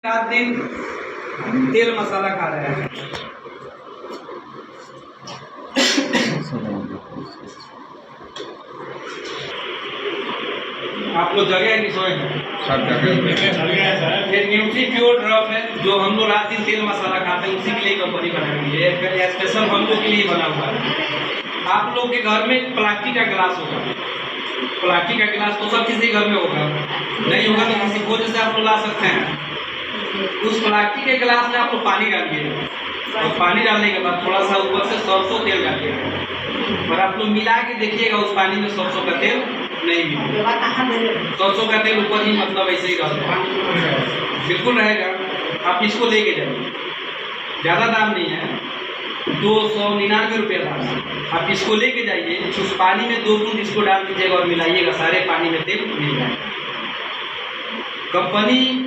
रात दिन तेल मसाला खा रहे हैं। आप लोग जगह है कि सोए हैं? सब जगह। ये न्यूट्रीप्योर ड्रॉप है जो हम लोग रात दिन तेल मसाला खाते हैं, उसी के लिए कंपनी बनाई है। स्पेशल हम लोग के लिए बना हुआ है। आप लोग के घर में प्लास्टिक का गिलास होगा, प्लास्टिक का गिलास तो सब किसी घर में होगा, नहीं होगा तो किसी खोज से आप लोग ला सकते हैं। उस प्लास्टिक के गिलास में आप लोग पानी डालिए और पानी डालने के बाद थोड़ा सा ऊपर से सरसों तेल डालिएगा और आप लोग मिला के देखिएगा उस पानी में सरसों का तेल नहीं मिलेगा। सरसों का तेल ऊपर ही मतलब ऐसे ही रहता है, बिल्कुल रहेगा। आप इसको लेके जाइए, ज़्यादा दाम नहीं है, 299 रुपये दाम है। आप इसको लेके जाइए, उस पानी में 2 बूंद इसको डाल दीजिएगा और मिलाइएगा, सारे पानी में तेल मिल जाएगा। कंपनी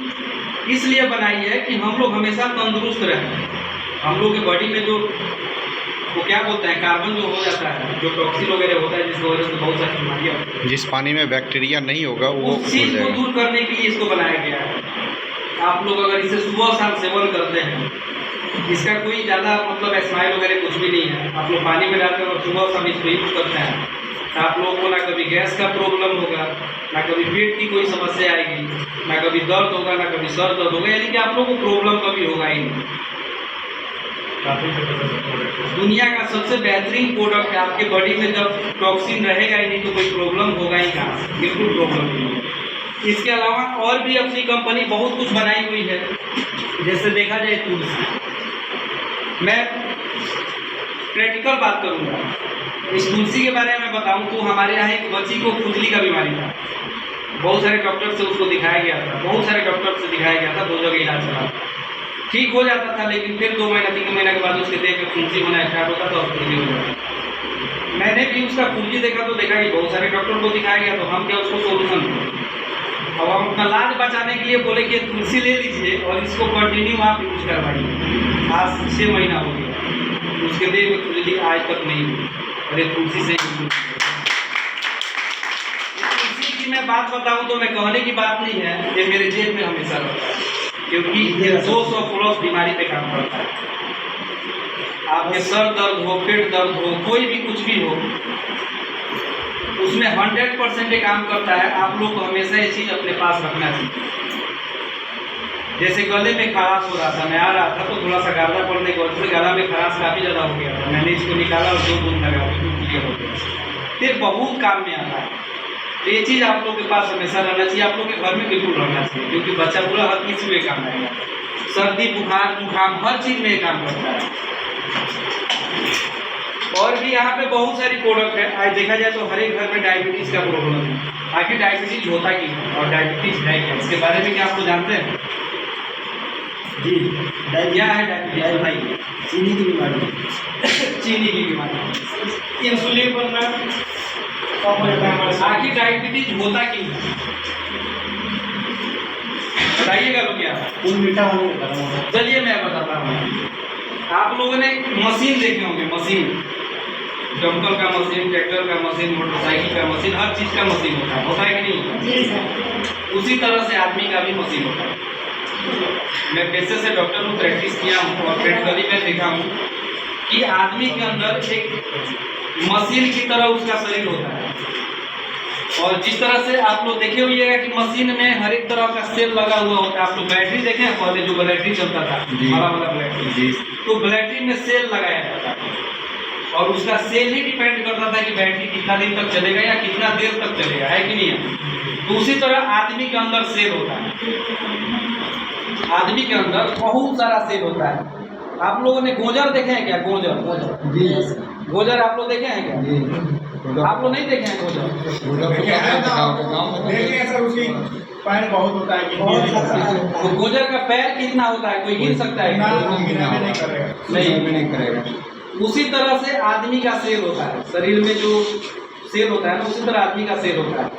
इसलिए बनाई है कि हम लोग हमेशा तंदुरुस्त रहें। हम लोग के बॉडी में जो वो क्या बोलते हैं, कार्बन जो हो जाता है, जो टॉक्सिन वगैरह होता है, जिसकी वजह से बहुत सारी बीमारियाँ होती हैं, जिस पानी में बैक्टीरिया नहीं होगा वो उस चीज़ को दूर करने के लिए इसको बनाया गया है। आप लोग अगर इसे सुबह शाम सेवन करते हैं, इसका कोई ज़्यादा मतलब स्माइल वगैरह कुछ भी नहीं है। आप लोग पानी में डालकर और सुबह शाम इसको यूज करते हैं, आप लोगों को ना कभी गैस का प्रॉब्लम होगा, ना कभी पेट की कोई समस्या आएगी, ना कभी दर्द होगा, ना कभी सर दर्द होगा, यानी कि आप लोगों को प्रॉब्लम कभी होगा ही नहीं। दुनिया का सबसे बेहतरीन प्रोडक्ट है। आपके बॉडी में जब टॉक्सिन रहेगा ही नहीं तो कोई प्रॉब्लम होगा ही कहाँ, बिल्कुल प्रॉब्लम नहीं है। इसके अलावा और भी अपनी कंपनी बहुत कुछ बनाई हुई है। जैसे देखा जाए तुलसी, मैं प्रैक्टिकल बात करूँगा। इस तुलसी के बारे में बताऊँ तो हमारे यहाँ एक बच्ची को खुजली का बीमारी था। बहुत सारे डॉक्टर से उसको दिखाया गया था, बहुत सारे डॉक्टर से दिखाया गया था, 2 जगह इलाज करा, ठीक हो जाता था, लेकिन फिर 2 महीना 3 महीना के बाद उसके देह में फुंसी होना स्टार्ट होता था और खुजली हो जाता। मैंने भी उसका फुंसी देखा तो देखा कि बहुत सारे डॉक्टर को दिखाया गया, तो हम क्या उसको सोल्यूशन दें। अब हम अपना लाज बचाने के लिए बोले कि तुलसी ले लीजिए और इसको कंटिन्यू आप यूज करवाइए। आज 6 महीना हो गया, उसके देह में खुजली आज तक नहीं हुई और ये तुलसी से तुलसी की मैं बात बताऊँ तो मैं कहने की बात नहीं है, ये मेरे जेब में हमेशा रहता है, क्योंकि ये 200 प्लस बीमारी पे काम करता है। आपके सर दर्द हो, पेट दर्द हो, कोई भी कुछ भी हो, उसमें 100% काम करता है। आप लोग को हमेशा ये चीज़ अपने पास रखना चाहिए। जैसे गले में खराश हो रहा था, मैं आ रहा था तो थोड़ा सा गाला पड़ने की वजह से गला में खराश काफ़ी ज़्यादा हो गया था। मैंने इसको निकाला और 2 बूंद लगा, क्लियर हो गया। ये बहुत काम में आता है। तो ये चीज़ आप लोग के पास हमेशा रहना चाहिए, आप लोग के घर में बिल्कुल रहना चाहिए, क्योंकि बच्चा पूरा हर किसी में काम आएगा। सर्दी बुखार जुकाम हर चीज़ में काम करता है। और भी यहाँ पे बहुत सारी प्रोडक्ट है। आज देखा जाए तो हर एक घर में डायबिटीज़ का प्रॉब्लम है। आखिर डायबिटीज़ होता क्यों है और डायबिटीज़ है क्या, इसके बारे में क्या आपको जानते हैं? जी, क्या है डायबिटीज़ बताइए। चीनी की बीमारी चीनी की बीमारी, इंसुलिन बनना। आखिर डायबिटीज होता क्यों है बताइएगा लोग क्या? मीठा होने के कारण। चलिए मैं बताता हूँ। आप लोगों ने मशीन देखे होंगे, मशीन, डंपर का मशीन, ट्रैक्टर का मशीन, मोटरसाइकिल का मशीन, हर चीज़ का मशीन होता है कि नहीं होता? उसी तरह से आदमी का भी मशीन होता है। मैं पैसे से डॉक्टर हूँ, प्रैक्टिस किया हूँ और प्रैक्टिकली मैं देखा हूँ कि आदमी के अंदर एक मशीन की तरह उसका शरीर होता है। और जिस तरह से आप लोग देखे होइएगा कि मशीन में हर एक तरह का सेल लगा हुआ होता है। आप लोग बैटरी देखे हैं, पहले जो बैटरी चलता था, बड़ा वाला बैटरी, तो बैटरी में सेल लगाया जाता था और उसका सेल ही डिपेंड करता था कि बैटरी कितना दिन तक चलेगा या कितना देर तक चलेगा, है कि नहीं है? तो उसी तरह आदमी के अंदर सेल होता है। आदमी के अंदर बहुत सारा सेल होता है। आप लोगों ने गोजर देखे हैं क्या? गोजर गोजर आप लोग देखे हैं क्या? आप लोग नहीं देखे हैं गोजर? सर उसकी पैर बहुत होता है। तो गोजर का पैर कितना होता है, कोई गिन सकता है? नहीं करेगा। उसी तरह से आदमी का सेल होता है। शरीर में जो सेल होता है ना, उसी तरह आदमी का सेल होता है।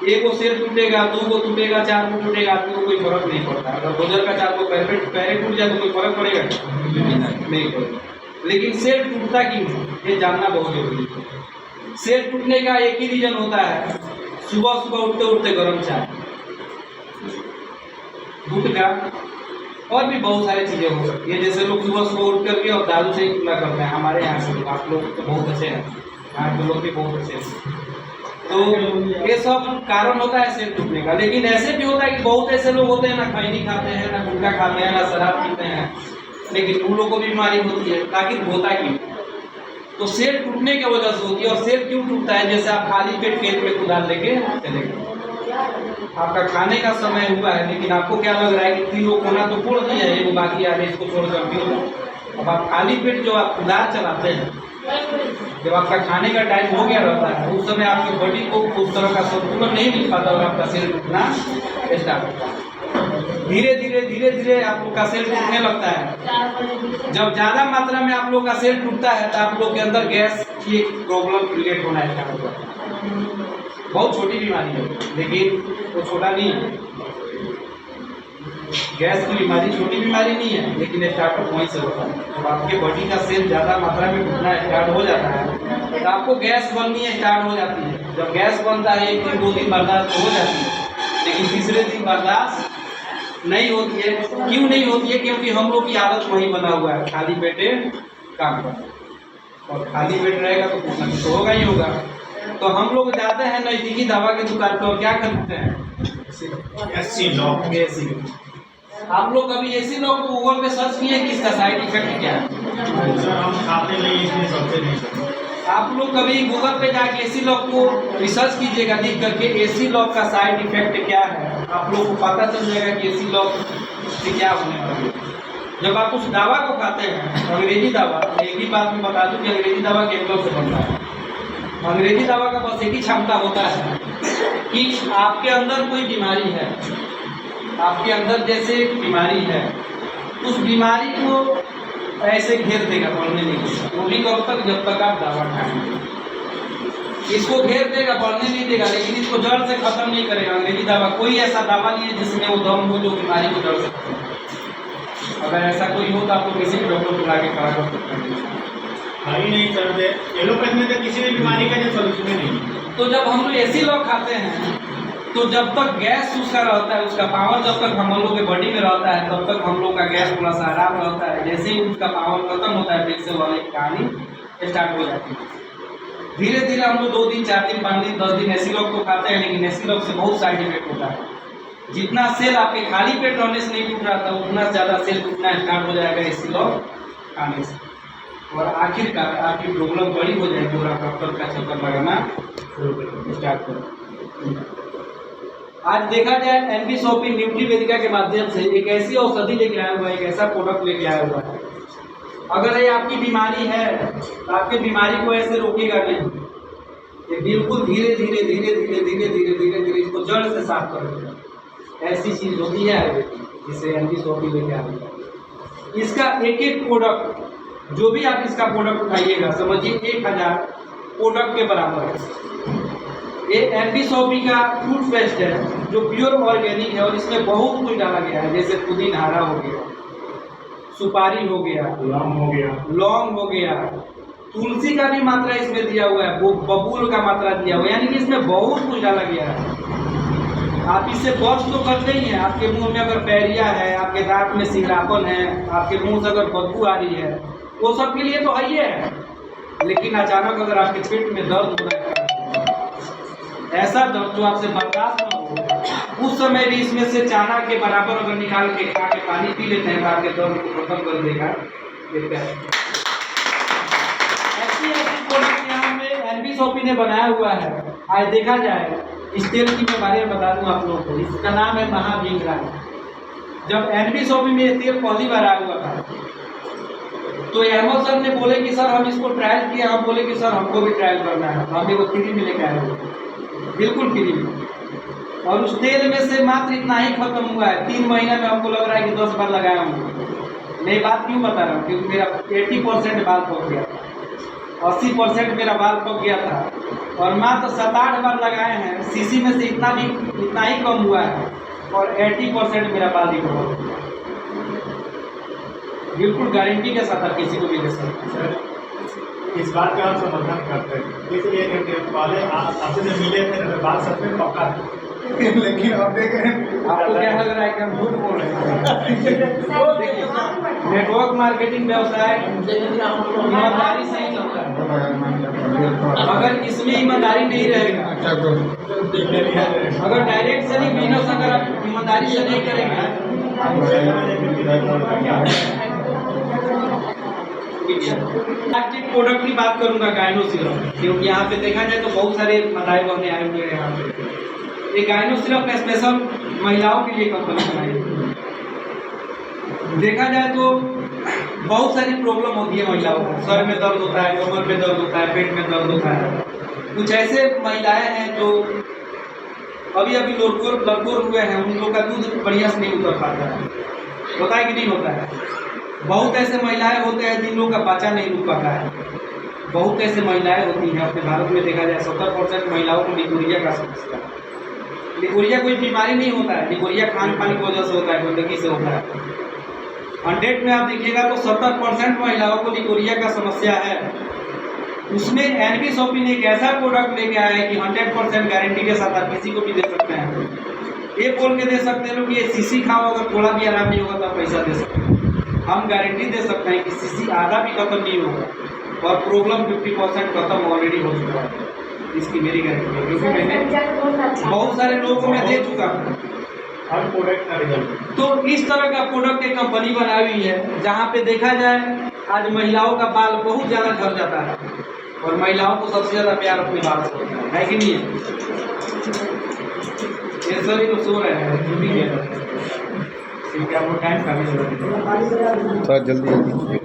1 को सेल टूटेगा, 2 को टूटेगा, 4 को टूटेगा, आदमी को कोई फर्क नहीं पड़ता। अगर गोजर का 4 को पैर टूट जाए तो कोई फर्क पड़ेगा? नहीं पड़ेगा। लेकिन सेल टूटता क्यों है, ये जानना बहुत जरूरी है। सेल टूटने का एक ही रीजन होता है, सुबह सुबह उठते उठते गर्म चाय, गुटखा, और भी बहुत सारी चीज़ें हो सकती है, जैसे लोग सुबह सुबह उठ करके और दारू से ही पूरा करते हैं। हमारे यहाँ से आप लोग तो बहुत अच्छे हैं, यहाँ के लोग भी बहुत अच्छे हैं। तो ये सब कारण होता है सेल टूटने का। लेकिन ऐसे भी होता है कि बहुत ऐसे लोग होते हैं ना खैनी खाते हैं, ना गुटखा खाते हैं, ना शराब पीते हैं, लेकिन उन लोगों को भी बीमारी होती है। आखिर होता क्यों? तो सेल टूटने की वजह से होती है। और सेल क्यों टूटता है? जैसे आप खाली पेट खेत में कुदाल लेके चले गए, आपका खाने का समय हुआ है, लेकिन आपको क्या लग रहा है कि 3 लोग होना तो फोड़ दिया है, वो बाकी आ रहे इसको छोड़ कर क्यों? अब आप खाली पेट जो आप कुदाल चलाते हैं, जब आपका खाने का टाइम हो गया रहता है, उस समय आपकी बॉडी को उस तरह का संतुलन नहीं मिल पाता और आपका सेल टूटना स्टार्ट होता है। धीरे धीरे आप लोग का सेल टूटने लगता है। जब ज़्यादा मात्रा में आप लोग का सेल टूटता है तो आप लोग के अंदर गैस की एक प्रॉब्लम क्रिएट होना स्टार्ट हो जाता है। बहुत छोटी बीमारी है, लेकिन वो छोटा नहीं है। गैस की बीमारी छोटी बीमारी नहीं है, लेकिन स्टार्टअप वहीं से होता है। जब आपके बॉडी का सेल ज़्यादा मात्रा में टूटना स्टार्ट हो जाता है तो आपको गैस बननी स्टार्ट हो जाती है। जब गैस बनता है 1 दिन 2 दिन बर्दाश्त हो जाती है, लेकिन तीसरे दिन बर्दाश्त नहीं होती है। क्यों नहीं होती है? क्योंकि हम लोग की आदत वही बना हुआ है, खाली पेटे काम करना। और खाली पेट रहेगा तो कुछ ना कुछ तो होगा ही होगा। तो हम लोग जाते हैं नज़दीकी दवा की दुकान पर और क्या खरीदते हैं? AC lock. आप लोग कभी एसी लॉक को गूगल पे सर्च किए कि इसका साइड इफेक्ट क्या है? सर हम खाते नहीं, इसमें सबसे नहीं सर। आप लोग कभी गूगल पे जाके एसी लॉक को रिसर्च कीजिएगा, लिख करके एसी लॉक का साइड इफेक्ट क्या है। आप लोग को पता चल जाएगा कि एसी लॉक से क्या होने वाला है। जब आप उस दवा को खाते हैं, अंग्रेजी दवा, एक ही बात में बता दूं कि अंग्रेजी दवा केमिकल से बनता है। अंग्रेजी दवा का बस एक ही क्षमता होता है कि आपके अंदर कोई बीमारी है, आपके अंदर जैसे बीमारी है, उस बीमारी को ऐसे घेर देगा, बढ़ने नहीं देगा। वो भी कब तक? जब तक आप दवा खाएंगे। इसको घेर देगा, बढ़ने नहीं देगा, लेकिन इसको जड़ से खत्म नहीं करेगा। अंग्रेजी दवा कोई ऐसा दवा नहीं है जिसमें वो दम हो जो बीमारी को जड़ से खत्म करे। अगर ऐसा कोई हो तो आप लोग किसी भी डॉक्टर को ला के खड़ा कर सकते हैं। खाली नहीं कर दे, एलोपैथ में तो किसी भी बीमारी का जो सोल्यूशन नहीं। तो जब हम लोग एसी लॉक खाते हैं तो जब तक गैस उसका रहता है, उसका पावर जब तक हम लोग के बॉडी में रहता है, तब तक हम लोग का गैस थोड़ा सा आराम रहता है। जैसे ही उसका पावर खत्म होता है, फिर से वाली कहानी स्टार्ट हो जाती है। धीरे धीरे हम लोग 2 दिन 4 दिन 5 दिन 10 दिन एसी लॉक तो खाते हैं, लेकिन एसी लॉक से बहुत साइड इफेक्ट होता है। जितना सेल आपके खाली पेट रहने से नहीं टूट रहा था, उतना ज़्यादा सेल टूटना स्टार्ट हो जाएगा एसी लॉक खाने से। और आखिरकार आपकी प्रॉब्लम बड़ी हो जाएगी और आप डॉक्टर का चक्कर लगाना स्टार्ट करें। आज देखा जाए एनबी शॉपिंग न्यूट्री वेदिका के माध्यम से एक ऐसी औषधि लेके आया हुआ है, एक ऐसा प्रोडक्ट लेके आया हुआ है। अगर ये आपकी बीमारी है तो आपकी बीमारी को ऐसे रोकेगा नहीं, ये बिल्कुल धीरे धीरे धीरे धीरे धीरे धीरे धीरे धीरे इसको जड़ से साफ कर देगा। ऐसी चीज होती है जिसे एनबी शॉपिंग लेके आ रही है। इसका एक एक प्रोडक्ट, जो भी आप इसका प्रोडक्ट उठाइएगा, समझिए 1000 प्रोडक्ट के बराबर है। ये एनबी शॉपी का टूथपेस्ट है जो प्योर ऑर्गेनिक है और इसमें बहुत कुछ डाला गया है, जैसे पुदीना हो गया, सुपारी हो गया, लौंग हो गया, तुलसी का भी मात्रा इसमें दिया हुआ है, वो बबूल का मात्रा दिया हुआ है, यानी कि इसमें बहुत कुछ डाला गया है। आप इससे बच तो करते ही हैं। आपके मुंह में अगर पैरिया है, आपके दांत में सिंगरापन है, आपके मुंह से अगर बदबू आ रही है, वो सब के लिए तो है ही है। लेकिन अचानक अगर आपके पेट में दर्द हो रहा है, ऐसा दर्द जो आपसे बर्दाश्त न हो, उस समय भी इसमें से चाना के बराबर अगर निकाल के खा के पानी पी लेते हैं तो आपके दर्द को खत्म कर देगा। ऐसी प्रोडक्ट यहाँ में एनबी शॉपी ने बनाया हुआ है। आज देखा जाए इस तेल की मैं बारे में बता दूं आप लोगों को, इसका नाम है महाविंगराज। जब एनबी शॉपी में ये तेल पहली बार आया हुआ था तो अहमद सर ने बोले कि सर हम इसको ट्रायल किया। हम बोले कि सर हमको भी ट्रायल करना है, तो हम ये फ्री में लेकर आए हुए, बिल्कुल फ्री में। और उस तेल में से मात्र इतना ही खत्म हुआ है। 3 महीने में हमको लग रहा है कि 10 बार लगाया हूँ। मैं बात क्यों बता रहा हूँ? क्योंकि मेरा 80% बाल पक गया था, 80% मेरा बाल पक गया था और मात्र 7-8 बार लगाए हैं। सीसी में से इतना ही कम हुआ है और 80% मेरा बाल रिकवर हो गया। बिल्कुल गारंटी के साथ आप किसी को भी दे सकते हैं। इस बात का हम समर्थन करते हैं, इसलिए क्योंकि पहले आपसे जब मिले थे बात सच में पक्का था। लेकिन अब देख रहे हैं आपको क्या लग रहा है कि हम झूठ बोल रहे हैं? देखिए, नेटवर्क मार्केटिंग व्यवसाय ईमानदारी से ही चलता है। अगर इसमें ईमानदारी नहीं रहेगा, अगर डायरेक्ट से नहीं बिजनेस अगर आप ईमानदारी से नहीं करेंगे, प्लास्टिक प्रोडक्ट की बात करूंगा गाइनो सिरप, क्योंकि यहाँ पे देखा जाए तो बहुत सारे माताएं बहने आए हुए हैं यहाँ पे। ये गाइनो सिरप का स्पेशल महिलाओं के लिए कंपनी बनाई है। देखा जाए तो बहुत सारी प्रॉब्लम होती है महिलाओं को, सर में दर्द होता है, कमर में दर्द होता है, पेट में दर्द होता है। कुछ ऐसे महिलाएं हैं जो अभी अभी लड़कोर हुए हैं, उन लोग का दूध बढ़िया से नहीं उतर पाता है, होता है कि नहीं होता है। बहुत ऐसे महिलाएं होते हैं जिन लोगों का बच्चा नहीं रुक पाता है। बहुत ऐसे महिलाएं होती हैं अपने भारत में, देखा जाए 70% महिलाओं को लिकोरिया का समस्या है। लिकोरिया कोई बीमारी नहीं होता है, लिकोरिया खान पान की वजह से होता है, गंदगी से होता है। 100 में आप देखिएगा तो 70% महिलाओं को लिकोरिया का समस्या है। उसमें एनबी शॉपिंग एक ऐसा प्रोडक्ट लेके आया है कि 100% गारंटी के साथ आप किसी को भी दे सकते हैं। ये बोल के दे सकते हैं लोग कि ये सीसी खाओ, अगर थोड़ा भी आराम नहीं होगा तो आप पैसा दे सकते हैं। हम गारंटी दे सकते हैं कि सीसी आधा भी खत्म नहीं होगा और प्रॉब्लम 50% खत्म ऑलरेडी हो चुका है। इसकी मेरी गारंटी है, क्योंकि मैंने बहुत सारे लोगों को मैं दे चुका हूँ। हर प्रोडक्ट का रिजल्ट। तो इस तरह का प्रोडक्ट एक कंपनी बनाई हुई है, जहाँ पे देखा जाए आज महिलाओं का बाल बहुत ज़्यादा झड़ जाता है और महिलाओं को सबसे ज़्यादा प्यार अपने बाल से होता है कि नहीं है? ये सभी लोग सो रहे हैं, जो भी है क्योंकि आपको टाइम का भी जरूरत थोड़ा जल्दी कीजिए।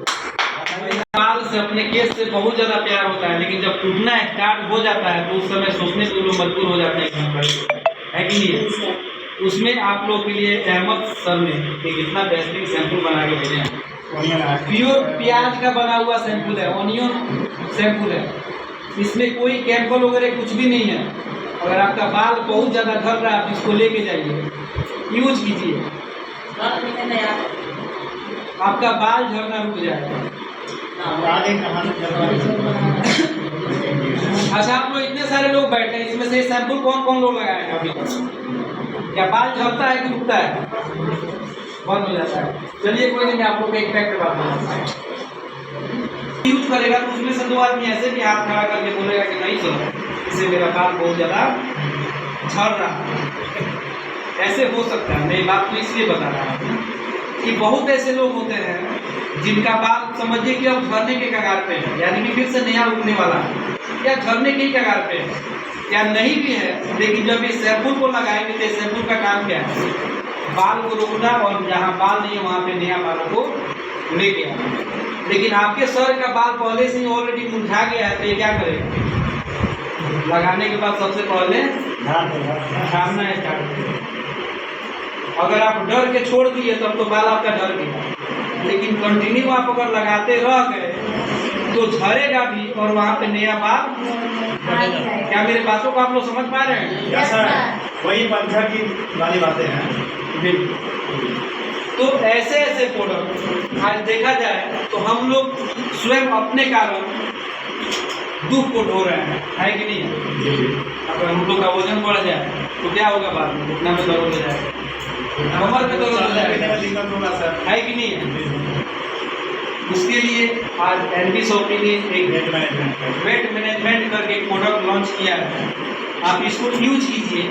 बाल से अपने केस से बहुत ज़्यादा प्यार होता है, लेकिन जब टूटना स्टार्ट हो जाता है तो उस समय सोचने के लोग मजबूर हो जाते हैं कि हम करें, है कि नहीं? उसमें आप लोग के लिए अहमद सर ने एक इतना बेहतरीन शैम्पू बना के भेजे हैं। प्योर प्याज का बना हुआ शैम्पू है, ऑनियन शैम्पू है। इसमें कोई केमिकल वगैरह कुछ भी नहीं है। अगर आपका बाल बहुत ज़्यादा झड़ रहा है, आप इसको लेके जाइए, यूज कीजिए, आपका बाल झड़ना रुक जाएगा। अच्छा, आप लोग इतने सारे लोग बैठे हैं, इसमें से शैम्पू कौन कौन लोग लगाए हैं अभी तक? क्या बाल झड़ता है कि रुकता है, बंद हो जाता है? चलिए कोई नहीं, आप लोग का एक फैक्ट बात बताता हूं। यूज करेगा तो उसमें से 2 आदमी ऐसे भी हाथ खड़ा करके बोलेगा कि नहीं चलो, इससे मेरा बाल बहुत ज़्यादा झड़ रहा है। ऐसे हो सकता है। मैं बात तो इसलिए बता रहा हूँ कि बहुत ऐसे लोग होते हैं जिनका बाल समझिए कि अब झड़ने के कगार पे है, यानी कि फिर से नया उगने वाला है, या झड़ने के ही कगार पे है, या नहीं भी है, लेकिन जब इस शैम्पू को लगाएंगे तो इस शैम्पू का काम क्या है? बाल को रोकना और जहाँ बाल नहीं है वहाँ पे नया बालों को लेके आना। लेकिन आपके सर का बाल पहले से ही ऑलरेडी मुरझा गया है, तो ये क्या करेगा? लगाने के बाद सबसे पहले झाड़ना स्टार्ट करेगा। अगर आप डर के छोड़ दिए तब तो बाल आपका डर गया, लेकिन कंटिन्यू आप अगर लगाते रह गए तो झड़ेगा भी और वहाँ पे नया बाल। क्या मेरे बातों को आप लोग समझ पा रहे हैं? यस सर, वही पंखा की वाली बातें हैं। तो ऐसे ऐसे प्रोडक्ट आज देखा जाए तो हम लोग स्वयं अपने कारण दुख को ढो रहे हैं, है कि नहीं? अगर हम लोग का वजन बढ़ जाए तो क्या होगा? बाद में घुटना में दर्द हो जाएगा, कमर में दर्द हो जाएगा, है कि नहीं? उसके लिए आज एनबी शॉपिंग ने एक वेट मैनेजमेंट करके एक प्रोडक्ट लॉन्च किया है। आप इसको यूज कीजिए,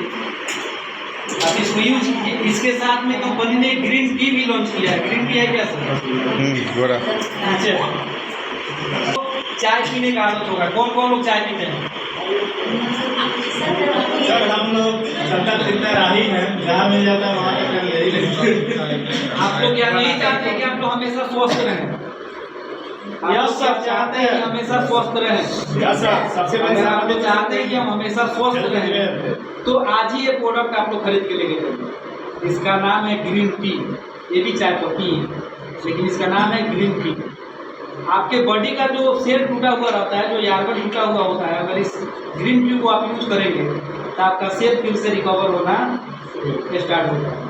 आप इसको यूज कीजिए। इसके साथ में कंपनी ने ग्रीन टी भी लॉन्च किया है। ग्रीन टी है क्या सर? गोरा। अच्छा, चाय पीने का आदत होगा। कौन कौन लोग चाय पीते हैं? सर हम लोग सत्तर जितना राही हैं, जहाँ मिल जाता है वहाँ पे कर ले लेते हैं। आप लोग क्या नहीं चाहते कि आप लोग हमेशा स्वस्थ रहें? यस सर, चाहते हैं हमेशा स्वस्थ रहें। यस सर, सबसे पहले आप लोग चाहते हैं कि हम हमेशा स्वस्थ रहें, तो आज ही ये प्रोडक्ट आप लोग खरीद के लेके जाइए। इसका नाम है ग्रीन टी। ये भी चाय पत्ती है, लेकिन इसका नाम है ग्रीन टी। आपके बॉडी का जो सेल टूटा हुआ रहता है, जो यार्गन टूटा हुआ होता है, अगर इस ग्रीन टी को आप यूज करेंगे तो आपका सेल फिर से रिकवर होना स्टार्ट हो जाएगा।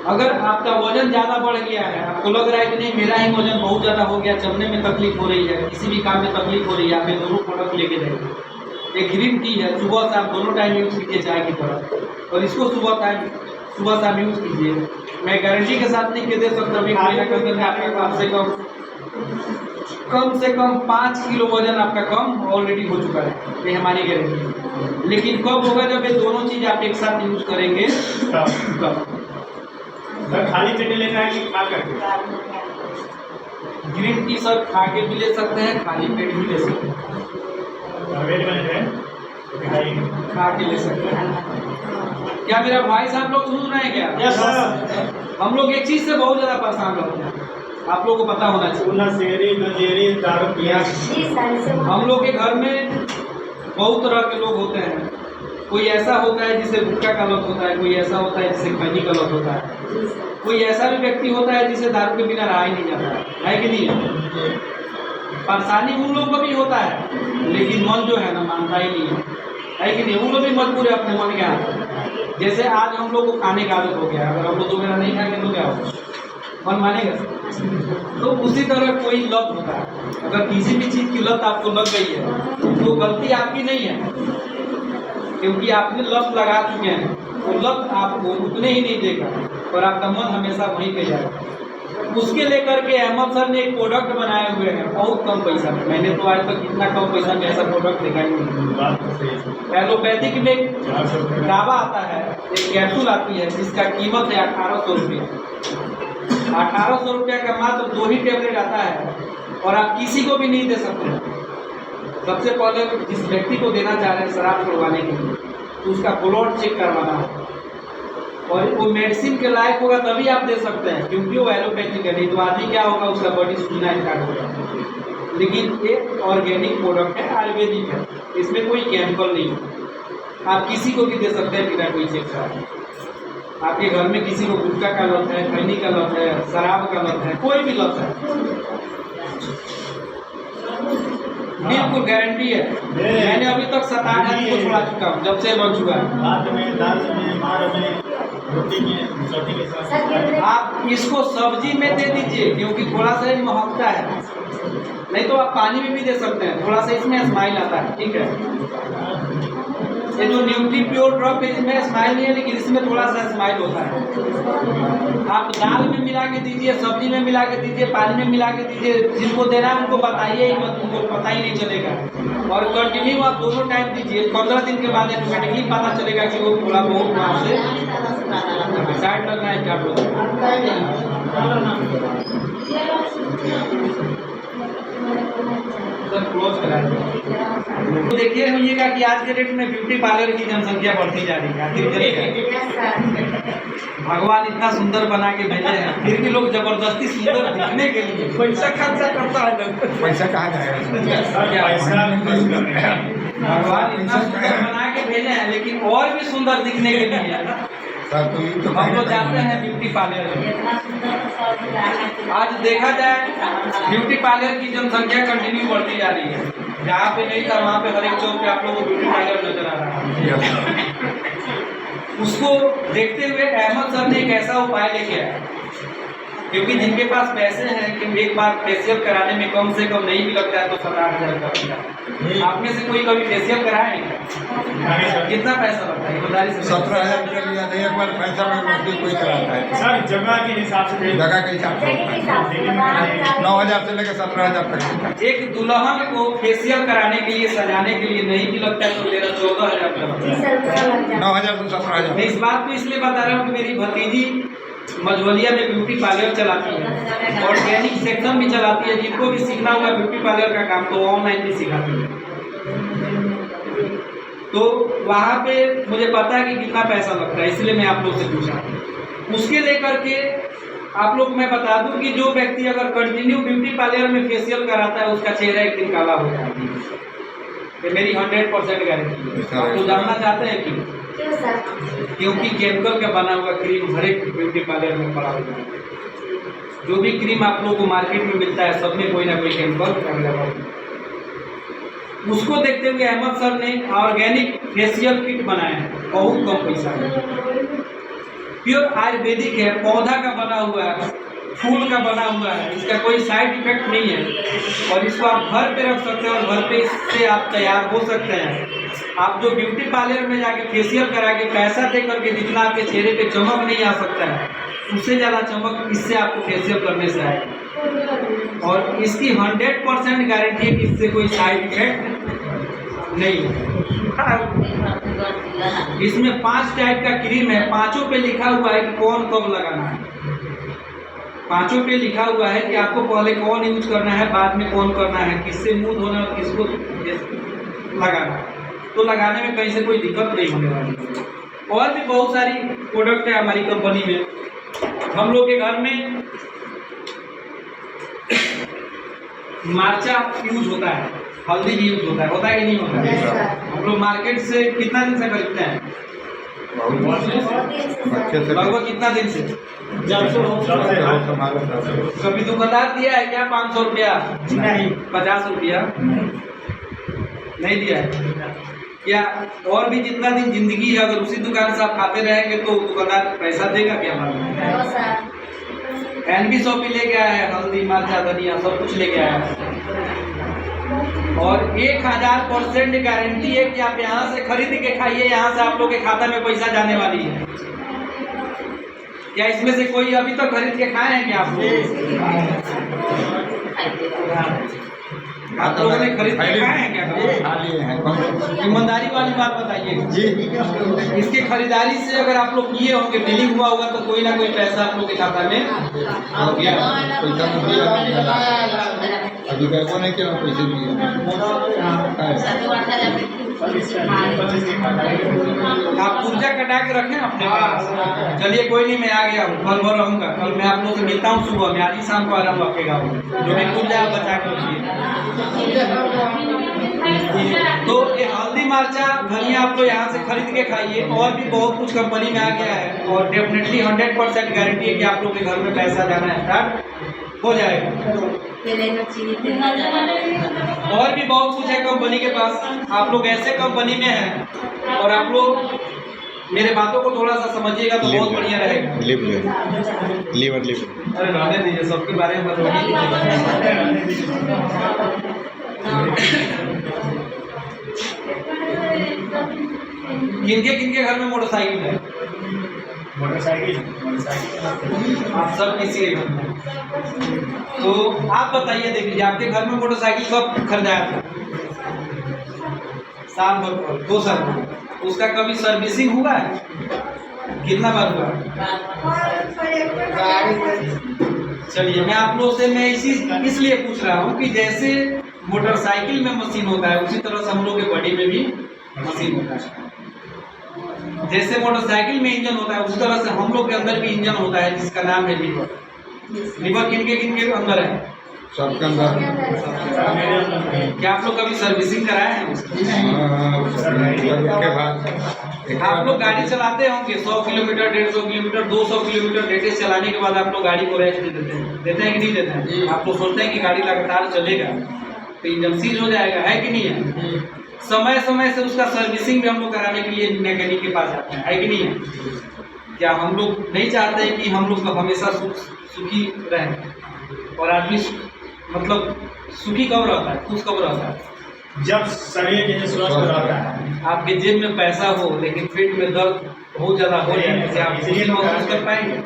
अगर आपका वजन ज़्यादा बढ़ गया है, आपको लग रहा है कि नहीं मेरा ही वजन बहुत ज़्यादा हो गया, चलने में तकलीफ हो रही है, किसी भी काम में तकलीफ हो रही है, आप ये दोनों प्रोडक्ट लेके जाइए। एक ग्रीन टी है, सुबह शाम दोनों टाइम यूज़ कीजिए चाय की तरह, और इसको सुबह शाम यूज़ कीजिए। मैं गारंटी के साथ नहीं दे सकता अभी महीने के अंदर में आपका कम से कम 5 किलो वजन आपका कम ऑलरेडी हो चुका है, ये हमारी गारंटी है। लेकिन कब होगा? जब ये दोनों चीज़ आप एक साथ यूज करेंगे तब। सर खाली पेट लेना है कि खा करके? ग्रीन टी सर खा के भी ले सकते हैं, खाली पेट भी ले सकते हैं, अवेलेबल है, खा के ले सकते हैं। क्या मेरा भाई साहब लोग सुन रहे हैं क्या? Yes sir. हम लोग एक चीज़ से बहुत ज़्यादा परेशान रहते हैं, आप लोगों को पता होना चाहिए। सोना शेरी गंजेरी दारू पिया। हम लोग के घर में बहुत तरह के लोग होते हैं। कोई ऐसा होता है जिसे गुटखा का लत होता है, कोई ऐसा होता है जिसे खैनी का लत होता है, कोई ऐसा भी व्यक्ति होता है जिसे दारू के बिना रहा ही नहीं जाता है कि नहीं? परेशानी उन लोगों को भी होता है, लेकिन मन जो है ना मानता ही नहीं है कि नहीं? उन लोग भी मजबूर है अपने मन के हाथ। जैसे आज हम लोग को खाने का आदत हो गया, अगर हम लोग दोबारा नहीं खाएंगे तो क्या होगा? मन मानेगा? तो उसी तरह कोई लत होता है, अगर किसी भी चीज़ की लत आपको लग गई है तो गलती आपकी नहीं है, क्योंकि आपने लत लगा चुके हैं। वो लत आपको उतने ही नहीं देगा और आपका मन हमेशा वहीं पे जाएगा। उसके लेकर के अहमद सर ने एक प्रोडक्ट बनाए हुए हैं बहुत कम पैसा में। मैंने तो आज तक इतना कम पैसा में ऐसा प्रोडक्ट देखा ही नहीं। एलोपैथिक में एक दवा आता है, एक कैप्सूल आती है जिसका कीमत है 1800 रुपये। 1800 रुपये का मात्र 2 ही टेबलेट आता है और आप किसी को भी नहीं दे सकते। सबसे पहले जिस व्यक्ति को देना चाह रहे हैं शराब छुड़वाने के लिए, तो उसका ब्लड चेक करवाना है और वो मेडिसिन के लायक होगा तभी आप दे सकते हैं, क्योंकि वो एलोपैथिक है। नहीं तो आदमी क्या होगा, उसका बॉडी सूजना स्टार्ट होगा। लेकिन ये ऑर्गेनिक प्रोडक्ट है, आयुर्वेदिक है, इसमें कोई केमिकल नहीं है। आप किसी को भी दे सकते हैं बिना कोई चेक कराए। आपके घर में किसी को गुटखा का लत है, खैनी का लत है, शराब का लत है, कोई भी लत है, बिल्कुल गारंटी है। मैंने अभी तक 7-8 आदमी को छुड़ा चुका हूँ जब से बन चुका है। भात में, दाल में, मार में, रोटी में, सब्जी के साथ। आप इसको सब्जी में दे दीजिए, क्योंकि थोड़ा सा ही महकता है। नहीं तो आप पानी में भी दे सकते हैं, थोड़ा सा इसमें स्माइल आता है, ठीक है। ये जो न्यूट्री प्योर ड्रॉप है इसमें स्माइल नहीं है, लेकिन इसमें थोड़ा सा स्माइल होता है। आप दाल में मिला के दीजिए, सब्जी में मिला के दीजिए, पानी में मिला के दीजिए, जिनको देना है उनको बताइए ही मत, उनको पता ही नहीं चलेगा। और कंटिन्यू आप दोनों टाइम दीजिए, 15 दिन के बाद ऑटोमेटिकली पता चलेगा कि वो थोड़ा बहुत वहाँ से साइड लगना स्टार्ट हो जाएगा। क्लोज करा तो देखिए होइएगा कि आज के डेट में ब्यूटी पार्लर की जनसंख्या बढ़ती जा रही है। आखिर भगवान इतना सुंदर बना के भेजे हैं, फिर भी लोग जबरदस्ती सुंदर दिखने के लिए पैसा खर्चा करता है लोग। पैसा कहाँ जाएगा? भगवान इतना सुंदर बना के भेजे हैं, लेकिन और भी सुंदर दिखने के लिए तो हम लोग जाते हैं ब्यूटी पार्लर में। आज देखा जाए ब्यूटी पार्लर की जनसंख्या कंटिन्यू बढ़ती जा रही है। जहाँ पे नहीं था वहाँ पे हर एक चौक पे आप लोगों को ब्यूटी पार्लर नजर आ रहा है। उसको देखते हुए अहमद सर ने एक ऐसा उपाय लेके आया, क्योंकि जिनके पास पैसे हैं कि एक बार फेशियल कराने में कम से कम नहीं भी लगता है तो 17,000 का लगता है। आप में से कोई कभी फेशियल कराए? कितना पैसा लगता है बताइए? 17,000 रुपया लिया था एक बार पैसा में कोई कराता है। सर जगह के हिसाब से, जगह के हिसाब से 9,000 से लेकर 17,000 तक। एक दुल्हन को फेशियल कराने के लिए, सजाने के लिए नहीं भी लगता है तो मेरा 14,000 का लगता है। 9,000 से 17,000। मैं इस बात को इसलिए बता रहा हूँ कि मेरी भतीजी मझवलिया में ब्यूटी पार्लर चलाती है, ऑर्गेनिक सेक्शन भी चलाती है। जिनको भी सीखना होगा ब्यूटी पार्लर का काम तो ऑनलाइन भी सिखाती है। तो वहाँ पे मुझे पता है कि कितना पैसा लगता है, इसलिए मैं आप लोग से पूछा। उसके लेकर के आप लोग मैं बता दूं कि जो व्यक्ति अगर कंटिन्यू ब्यूटी पार्लर में फेशियल कराता है उसका चेहरा एक दिन काला हो जाता है। ये मेरी 100% गारंटी है। आप तो जानना चाहते हैं कि क्योंकि केमिकल का बना हुआ क्रीम हर एक ब्यूटी पार्लर में पड़ा हुआ है। जो भी क्रीम आप लोगों को मार्केट में मिलता है सब में कोई ना कोई केमिकल अवेलेबल है। उसको देखते हुए अहमद सर ने ऑर्गेनिक फेशियल किट बनाया है, बहुत कम पैसा है, प्योर आयुर्वेदिक है, पौधा का बना हुआ है, फूल का बना हुआ है, इसका कोई साइड इफेक्ट नहीं है और इसको आप घर पे रख सकते हैं और घर पे इससे आप तैयार हो सकते हैं। आप जो ब्यूटी पार्लर में जाके फेशियल करा के पैसा दे करके जितना आपके चेहरे पे चमक नहीं आ सकता है, उससे ज़्यादा चमक इससे आपको फेशियल करने से आएगी। और इसकी 100% गारंटी है कि इससे कोई साइड इफेक्ट नहीं है। इसमें 5 टाइप का क्रीम है, पांचों पे लिखा हुआ है कि कौन कब लगाना है। पांचों पे लिखा हुआ है कि आपको पहले कौन यूज करना है, बाद में कौन करना है, किससे मुंह धोना है, किसको लगाना है। तो लगाने में कहीं से कोई दिक्कत नहीं होने वाली। और भी बहुत सारी प्रोडक्ट है हमारी कंपनी में। हम लोग के घर में मार्चा यूज होता है, हल्दी भी यूज होता है कि नहीं होता है? हम लोग मार्केट से कितना दिन से खरीदते हैं? लगभग कितना दिन से? कभी दुकानदार दिया है क्या 500 रुपया? नहीं। 50 रुपया नहीं दिया है क्या? और भी जितना दिन जिंदगी है अगर उसी दुकान से आप खाते रहेंगे तो दुकानदार पैसा देगा क्या? मालूम एनबी शॉपी लेके आया है, हल्दी मिर्चा धनिया सब कुछ लेके आया है और 1000% गारंटी है कि आप यहाँ से खरीद के खाइए, यहाँ से आप लोग के खाता में पैसा जाने वाली है। क्या इसमें से कोई अभी तक खरीद के खाए हैं क्या आप लोग? आप लोगों ने खरीद के खाए हैं क्या? ईमानदारी वाली बात बताइए जी। इसके खरीदारी से अगर आप लोग किए होंगे, बिलिंग हुआ होगा तो कोई ना कोई पैसा आप लोग के खाता में आ गया। अभी पैसा नहीं किया, पैसे आप ऊर्जा कटा के रखें अपने पास। चलिए कोई नहीं, मैं आ गया हूँ, कल भर रहूँगा। कल मैं आप लोगों से मिलता हूँ सुबह में, आज ही शाम को आ रहा हूँ आपके गाँव में। जो भी ऊर्जा आप बचा कर रखिए। तो ये हल्दी मिर्चा धनिया आप लोग यहाँ से खरीद के खाइए। और भी बहुत कुछ कंपनी में आ गया है और डेफिनेटली 100% गारंटी है कि आप लोग के घर में पैसा जाना स्टार्ट हो जाएगा। और भी बहुत कुछ है कंपनी के पास। आप लोग ऐसे कंपनी में हैं और आप लोग मेरे बातों को थोड़ा सा समझिएगा तो बहुत बढ़िया रहेगा। लीवर अरे रहने दीजिए, सबके बारे में किनके घर में मोटरसाइकिल है? आप सब किसी के घर में? तो आप बताइए, देख लीजिए आपके घर में मोटरसाइकिल कब खरीदाया था? साल भर पर, 2 साल पर। उसका कभी सर्विसिंग हुआ है? कितना बार हुआ? चलिए मैं आप लोगों से इसलिए पूछ रहा हूँ कि जैसे मोटरसाइकिल में मशीन होता है उसी तरह से हम लोग के बॉडी में भी मशीन होता है। जैसे मोटरसाइकिल में इंजन होता है उसी तरह से हम लोग के अंदर भी इंजन होता है जिसका नाम है लीवर। लीवर किनके अंदर है? सबके अंदर। क्या आप लोग कभी सर्विसिंग कराए हैं? आप लोग गाड़ी चलाते होंगे 100 किलोमीटर, 150 किलोमीटर, 200 किलोमीटर रेटेज चलाने के बाद आप लोग गाड़ी को रेस्ट देते हैं कि नहीं देते हैं? आप लोग सोचते हैं कि गाड़ी लगातार चलेगा तो इंजन सीज हो जाएगा, है कि नहीं है? समय समय से उसका सर्विसिंग भी हम लोग कराने के लिए मैकेनिक के पास जाते हैं, है कि नहीं है? क्या हम लोग नहीं चाहते हैं कि हम लोग हमेशा सुखी रहें? और आदमी मतलब सुखी कब रहता है, खुश कब रहता है? जब शरीर के स्वस्थ रहता है। आपके जेब में पैसा हो लेकिन पेट में दर्द बहुत ज़्यादा हो जाए से आप खुशी महसूस कर पाएंगे?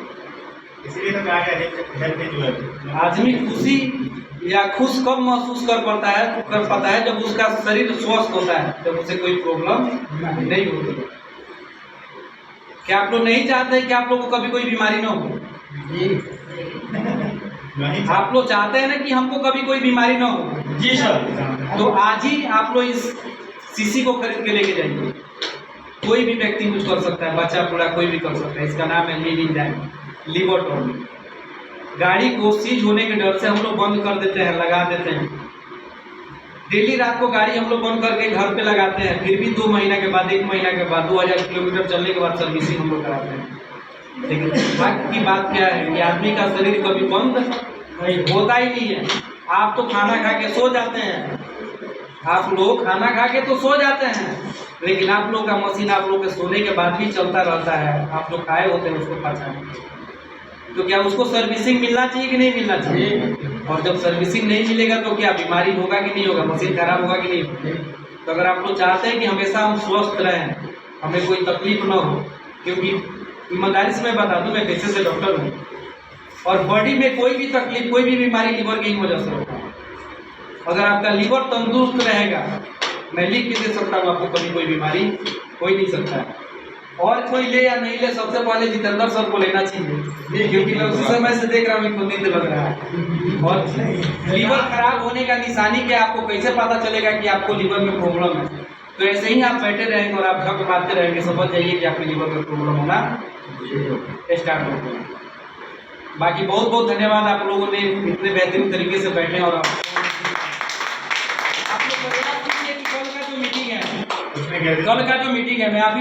इसलिए तो कहा गया आदमी खुशी या खुश कब महसूस कर पाता है जब उसका शरीर स्वस्थ होता है, जब उसे कोई प्रॉब्लम नहीं होती। क्या आप लोग नहीं चाहते कि आप लोग को कभी कोई बीमारी ना हो? आप लोग चाहते हैं ना कि हमको कभी कोई बीमारी ना हो? जी सर। तो आज ही आप लोग इस सीसी को खरीद के लेके जाइए। कोई भी व्यक्ति यूज कर सकता है, बच्चा बूढ़ा कोई भी कर सकता है। इसका नाम है लीवर टॉनिक। गाड़ी को सीज होने के डर से हम लोग बंद कर देते हैं, लगा देते हैं। डेली रात को गाड़ी हम लोग बंद करके घर पे लगाते हैं, फिर भी 2 महीना के बाद, 1 महीना के बाद, 2000 किलोमीटर चलने के बाद सर्विसिंग हम लोग कराते हैं। लेकिन भाग्य की बात क्या है कि आदमी का शरीर कभी बंद होता ही नहीं है। आप तो खाना खा के सो जाते हैं, आप लोग खाना खा के तो सो जाते हैं, लेकिन आप लोग का मशीन आप लोग के सोने के बाद भी चलता रहता है। आप लोग खाए होते हैं उसको पचाने। तो क्या उसको सर्विसिंग मिलना चाहिए कि नहीं मिलना चाहिए? और जब सर्विसिंग नहीं मिलेगा तो क्या बीमारी होगा कि नहीं होगा, मशीन खराब होगा कि नहीं होगा? तो अगर आप लोग चाहते हैं कि हमेशा हम स्वस्थ रहें, हमें कोई तकलीफ ना हो, क्योंकि ईमानदारी से मैं बता दूं, मैं पेशे से डॉक्टर हूँ, और बॉडी में कोई भी तकलीफ, कोई भी बीमारी लीवर की वजह से होता है। अगर आपका लीवर तंदुरुस्त रहेगा, मैं लिख के दे सकता हूँ आपको, कभी कोई बीमारी हो ही नहीं सकता है। और कोई ले या नहीं ले, सबसे पहले जितेंद्र सर को लेना चाहिए, क्योंकि मैं उसी समय से देख रहा हूँ इनको नींद लग रहा है। और लीवर खराब होने का निशानी क्या, आपको कैसे पता चलेगा कि आपको लीवर में प्रॉब्लम है? तो ऐसे ही आप बैठे रहेंगे और आप झक मारते रहेंगे, समझ जाइए कि आपके लीवर में प्रॉब्लम होना स्टार्ट हो गया। बाकी बहुत बहुत धन्यवाद, आप लोगों ने इतने बेहतरीन तरीके से बैठे और आप लोग प्रयास कीजिए कि कल का जो मीटिंग है, उसमें क्या कल का जो मीटिंग है, मैं आप